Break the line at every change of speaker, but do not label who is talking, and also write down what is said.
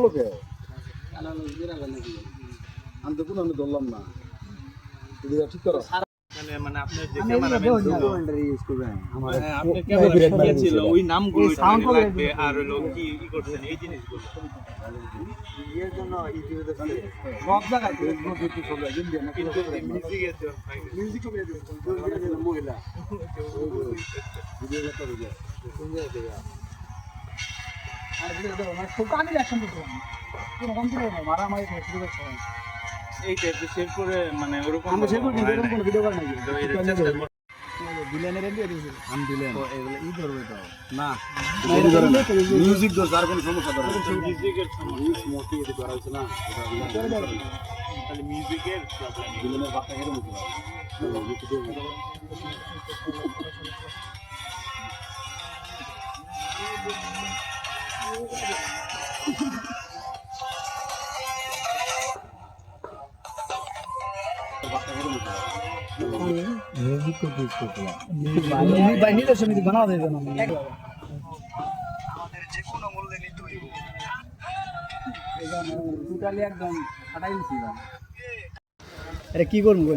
লোকে আমি তো কোনো আমি ধরলাম না ঠিক করো
মানে আপনার যে ক্যামেরাম্যান ইউজ করবেন আপনি ক্যামেরা ছিল ওই নামগুলো লাগবে আর হলো কি করতেন এই জিনিসগুলো এর জন্য ইউটিউবে সব জায়গায় কিন্তু সব জায়গায় কিন্তু মিউজিকের জন্য মিউজিকও বের করে মহিলা ভিডিও করতে হবে কোন জায়গা আর ভিডিও দাও না খুব কানে অ্যাকশন করতে কোনো কম করে না মারামারি শুরু করতে হয় এইটা সেভ করে মানে ওরকম আমরা সেভ করে এরকম কোনো ভিডিও করে নাকি দিলেনের এন্ড দিয়ে আমি দিলেন তো এগুলো ই করবে তো না মিউজিক দো যার কোনো সমস্যা ধরে মিউজিকের সমস্যা মোটি এটা করা হচ্ছে না তাহলে মিউজিকের প্রবলেম দিলেনের বাচ্চা হেরে মুখে म्यूजिक को यूज करते हैं म्यूजिक बाय नीड समिति बना दे देना আমাদের যে কোনো মূল্যে নিতে হইব এটা টোটালি একদম ফাটাই দিছিলাম আরে কি করব